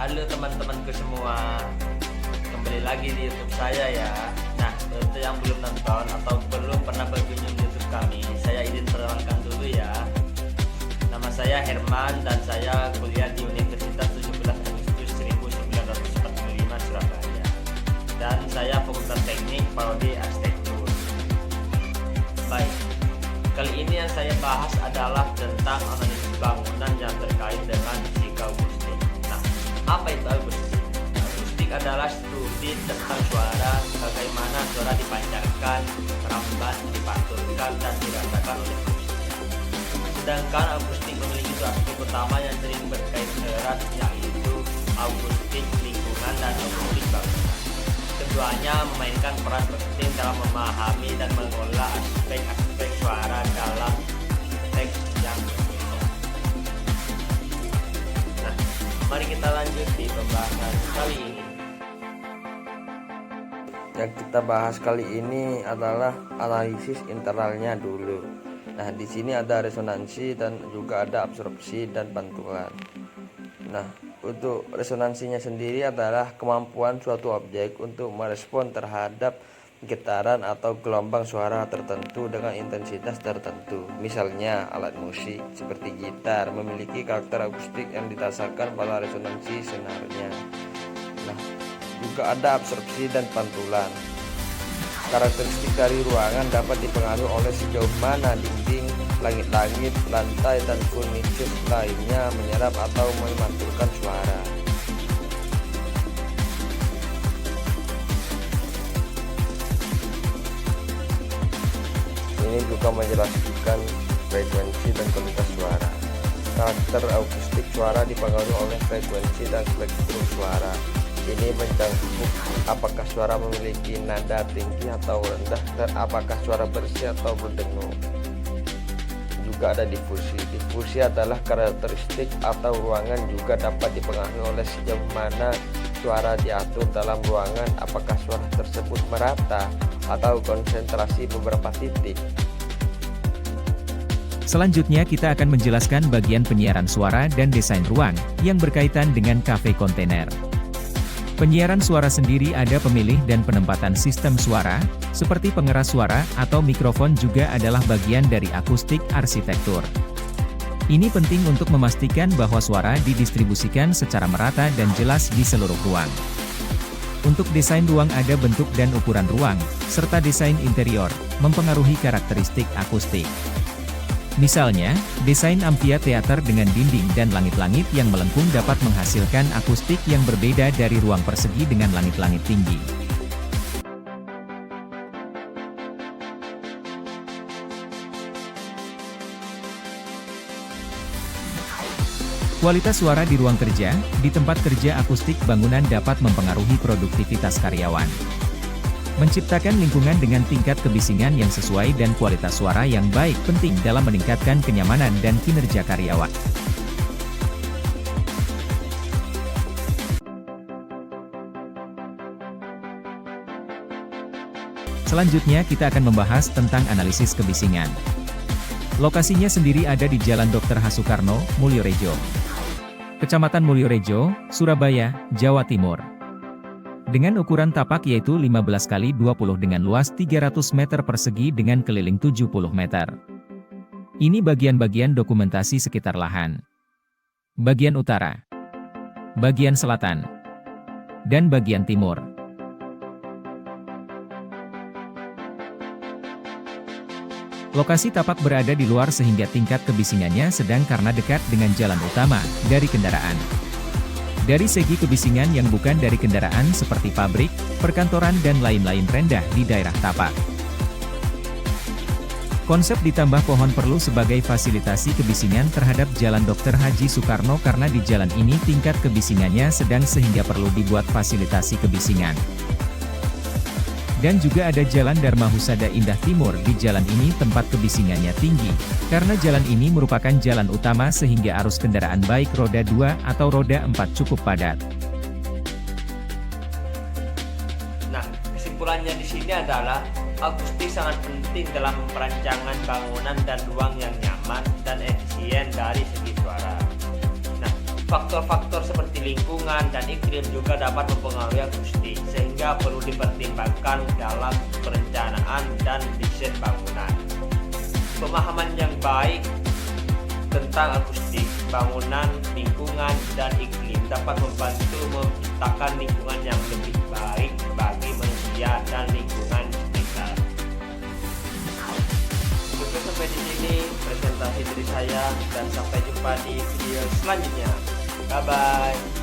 Halo teman-temanku semua, kembali lagi di YouTube saya ya. Nah, untuk yang belum nonton atau belum pernah berkunjung di YouTube kami, saya izin perkenalkan dulu ya. Nama saya Herman dan saya kuliah di Universitas 17 Agustus 1945 Surabaya. Dan saya Fakultas Teknik Prodi Arsitektur. Baik, kali ini yang saya bahas adalah tentang analisis bangunan yang terkait dengan fisika akustik. Nah, apa itu akustik? Akustik adalah studi tentang suara, bagaimana suara dipancarkan, merambat, dipantulkan, dan dirasakan oleh manusia. Sedangkan akustik memiliki dua aspek utama yang sering berkaitan erat, yaitu akustik lingkungan dan akustik bangunan. Keduanya memainkan peran penting dalam memahami dan mengolah aspek-aspek suara dalam teks yang berbeda. Nah, mari kita lanjut di pembahasan kali ini. Yang kita bahas kali ini adalah analisis internalnya dulu. Nah, di sini ada resonansi dan juga ada absorpsi dan pantulan. Nah, untuk resonansinya sendiri adalah kemampuan suatu objek untuk merespon terhadap getaran atau gelombang suara tertentu dengan intensitas tertentu. Misalnya alat musik seperti gitar memiliki karakter akustik yang didasarkan pada resonansi senarnya. Nah, juga ada absorpsi dan pantulan. Karakteristik dari ruangan dapat dipengaruhi oleh sejauh mana dinding, langit-langit, lantai, dan furniture lainnya menyerap atau memantulkan suara. Ini juga menjelaskan frekuensi dan kualitas suara. Karakter akustik suara dipengaruhi oleh frekuensi dan spektrum suara. Ini mencakup apakah suara memiliki nada tinggi atau rendah dan apakah suara bersih atau berdengung. Juga ada difusi. Difusi adalah karakteristik atau ruangan juga dapat dipengaruhi oleh sejauh mana suara diatur dalam ruangan, apakah suara tersebut merata atau konsentrasi beberapa titik. Selanjutnya kita akan menjelaskan bagian penyiaran suara dan desain ruang yang berkaitan dengan cafe kontainer. Penyiaran suara sendiri ada pemilih dan penempatan sistem suara, seperti pengeras suara atau mikrofon juga adalah bagian dari akustik arsitektur. Ini penting untuk memastikan bahwa suara didistribusikan secara merata dan jelas di seluruh ruang. Untuk desain ruang ada bentuk dan ukuran ruang, serta desain interior, mempengaruhi karakteristik akustik. Misalnya, desain amfiteater dengan dinding dan langit-langit yang melengkung dapat menghasilkan akustik yang berbeda dari ruang persegi dengan langit-langit tinggi. Kualitas suara di ruang kerja, di tempat kerja akustik bangunan dapat mempengaruhi produktivitas karyawan. Menciptakan lingkungan dengan tingkat kebisingan yang sesuai dan kualitas suara yang baik penting dalam meningkatkan kenyamanan dan kinerja karyawan. Selanjutnya kita akan membahas tentang analisis kebisingan. Lokasinya sendiri ada di Jalan Dr. H. Soekarno, Mulyorejo, Kecamatan Mulyorejo, Surabaya, Jawa Timur. Dengan ukuran tapak yaitu 15 x 20 dengan luas 300 meter persegi dengan keliling 70 meter. Ini bagian-bagian dokumentasi sekitar lahan. Bagian utara, bagian selatan, dan bagian timur. Lokasi tapak berada di luar sehingga tingkat kebisingannya sedang karena dekat dengan jalan utama dari kendaraan. Dari segi kebisingan yang bukan dari kendaraan seperti pabrik, perkantoran dan lain-lain rendah di daerah tapak. Konsep ditambah pohon perlu sebagai fasilitasi kebisingan terhadap Jalan Dr. Haji Soekarno karena di jalan ini tingkat kebisingannya sedang sehingga perlu dibuat fasilitasi kebisingan. Dan juga ada Jalan Dharma Husada Indah Timur di jalan ini tempat kebisingannya tinggi, karena jalan ini merupakan jalan utama sehingga arus kendaraan baik roda 2 atau roda 4 cukup padat. Nah, kesimpulannya di sini adalah akustik sangat penting dalam perancangan bangunan dan ruang yang nyaman dan efisien dari segi suara. Nah, faktor-faktor seperti lingkungan dan iklim juga dapat mempengaruhi akustik, sehingga perlu dipertimbangkan dalam perencanaan dan desain bangunan. Pemahaman yang baik tentang akustik, bangunan, lingkungan, dan iklim dapat membantu menciptakan lingkungan yang lebih baik bagi manusia dan lingkungan sekitar. Oke, sampai di sini presentasi dari saya, dan sampai jumpa di video selanjutnya. Bye bye.